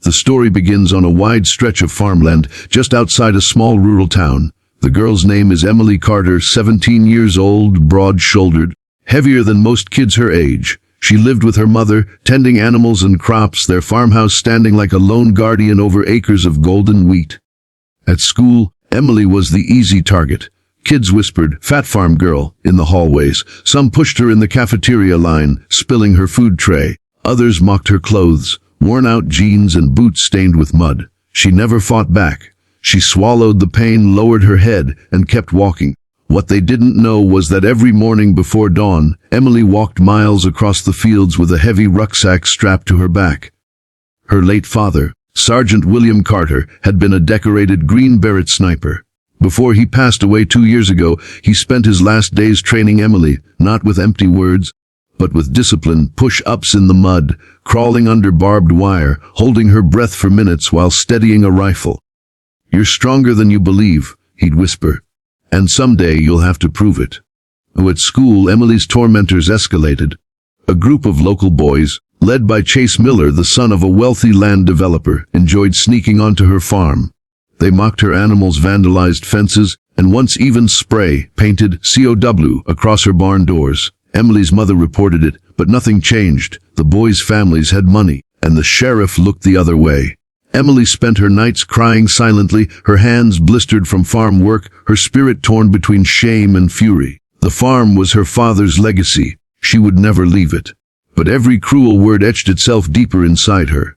The story begins on a wide stretch of farmland just outside a small rural town. The girl's name is Emily Carter, 17 years old, broad-shouldered, heavier than most kids her age. She lived with her mother, tending animals and crops, their farmhouse standing like a lone guardian over acres of golden wheat. At school, Emily was the easy target. Kids whispered, "Fat farm girl," in the hallways. Some pushed her in the cafeteria line, spilling her food tray. Others mocked her clothes, worn-out jeans and boots stained with mud. She never fought back. She swallowed the pain, lowered her head, and kept walking. What they didn't know was that every morning before dawn, Emily walked miles across the fields with a heavy rucksack strapped to her back. Her late father, Sergeant William Carter, had been a decorated Green Beret sniper. Before he passed away 2 years ago, he spent his last days training Emily, not with empty words, but with discipline, push-ups in the mud, crawling under barbed wire, holding her breath for minutes while steadying a rifle. "You're stronger than you believe," he'd whisper, "and someday you'll have to prove it." At school, Emily's tormentors escalated. A group of local boys, led by Chase Miller, the son of a wealthy land developer, enjoyed sneaking onto her farm. They mocked her animals, vandalized fences, and once even spray-painted COW across her barn doors. Emily's mother reported it, but nothing changed. The boys' families had money, and the sheriff looked the other way. Emily spent her nights crying silently, her hands blistered from farm work, her spirit torn between shame and fury. The farm was her father's legacy. She would never leave it. But every cruel word etched itself deeper inside her.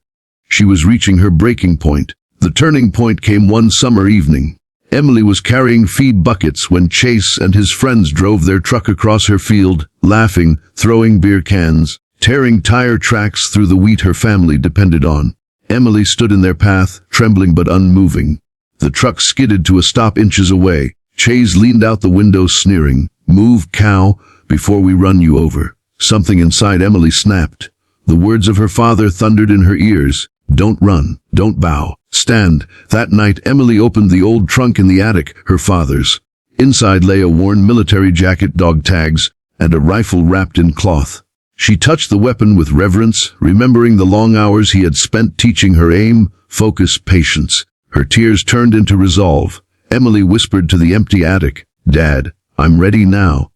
She was reaching her breaking point. The turning point came one summer evening. Emily was carrying feed buckets when Chase and his friends drove their truck across her field, laughing, throwing beer cans, tearing tire tracks through the wheat her family depended on. Emily stood in their path, trembling but unmoving. The truck skidded to a stop inches away. Chase leaned out the window sneering, "Move, cow, before we run you over." Something inside Emily snapped. The words of her father thundered in her ears. "Don't run, don't bow, stand." That night, Emily opened the old trunk in the attic, her father's. Inside lay a worn military jacket, dog tags, and a rifle wrapped in cloth. She touched the weapon with reverence, remembering the long hours he had spent teaching her aim, focus, patience. Her tears turned into resolve. Emily whispered to the empty attic, "Dad, I'm ready now."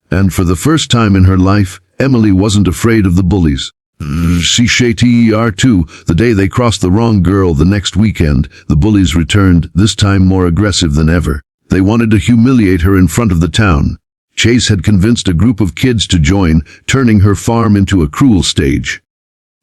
And for the first time in her life, Emily wasn't afraid of the bullies. CHATER2, the day they crossed the wrong girl. The next weekend, the bullies returned, this time more aggressive than ever. They wanted to humiliate her in front of the town. Chase had convinced a group of kids to join, turning her farm into a cruel stage.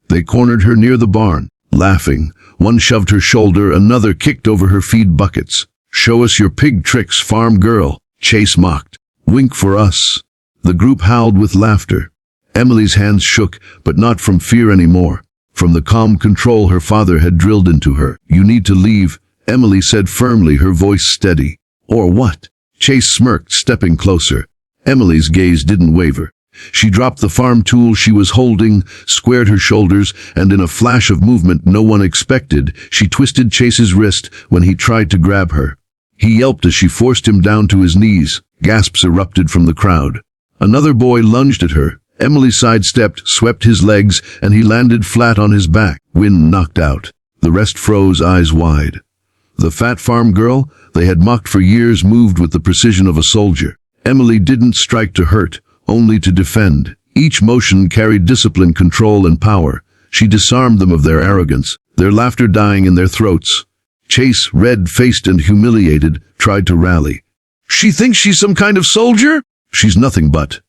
They cornered her near the barn, laughing. One shoved her shoulder, another kicked over her feed buckets. "Show us your pig tricks, farm girl," Chase mocked. "Wink for us." The group howled with laughter. Emily's hands shook, but not from fear anymore. From the calm control her father had drilled into her. "You need to leave," Emily said firmly, her voice steady. "Or what?" Chase smirked, stepping closer. Emily's gaze didn't waver. She dropped the farm tool she was holding, squared her shoulders, and in a flash of movement no one expected, she twisted Chase's wrist when he tried to grab her. He yelped as she forced him down to his knees. Gasps erupted from the crowd. Another boy lunged at her. Emily sidestepped, swept his legs, and he landed flat on his back, wind knocked out. The rest froze, eyes wide. The fat farm girl they had mocked for years moved with the precision of a soldier. Emily didn't strike to hurt, only to defend. Each motion carried discipline, control, and power. She disarmed them of their arrogance, their laughter dying in their throats. Chase, red-faced and humiliated, tried to rally. "She thinks she's some kind of soldier?" "She's nothing but."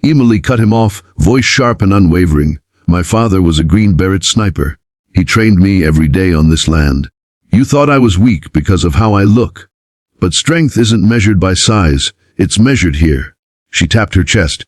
Emily cut him off, voice sharp and unwavering. "My father was a Green Beret sniper. He trained me every day on this land. You thought I was weak because of how I look. But strength isn't measured by size. It's measured here." She tapped her chest.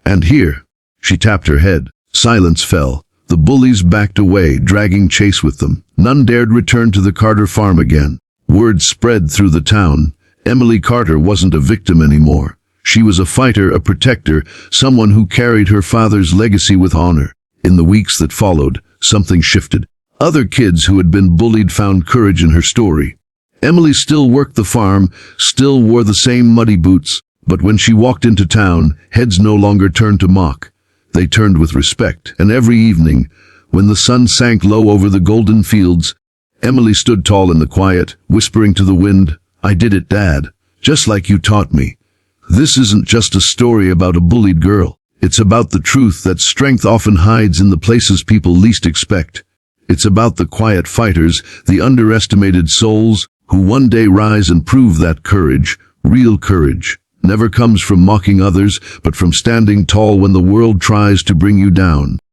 "And here." She tapped her head. Silence fell. The bullies backed away, dragging Chase with them. None dared return to the Carter farm again. Word spread through the town. Emily Carter wasn't a victim anymore. She was a fighter, a protector, someone who carried her father's legacy with honor. In the weeks that followed, something shifted. Other kids who had been bullied found courage in her story. Emily still worked the farm, still wore the same muddy boots, but when she walked into town, heads no longer turned to mock. They turned with respect, and every evening, When the sun sank low over the golden fields, Emily stood tall in the quiet, whispering to the wind, "I did it, Dad, just like you taught me." This isn't just a story about a bullied girl. It's about the truth that strength often hides in the places people least expect. It's about the quiet fighters, the underestimated souls, who one day rise and prove that courage, real courage, never comes from mocking others, but from standing tall when the world tries to bring you down.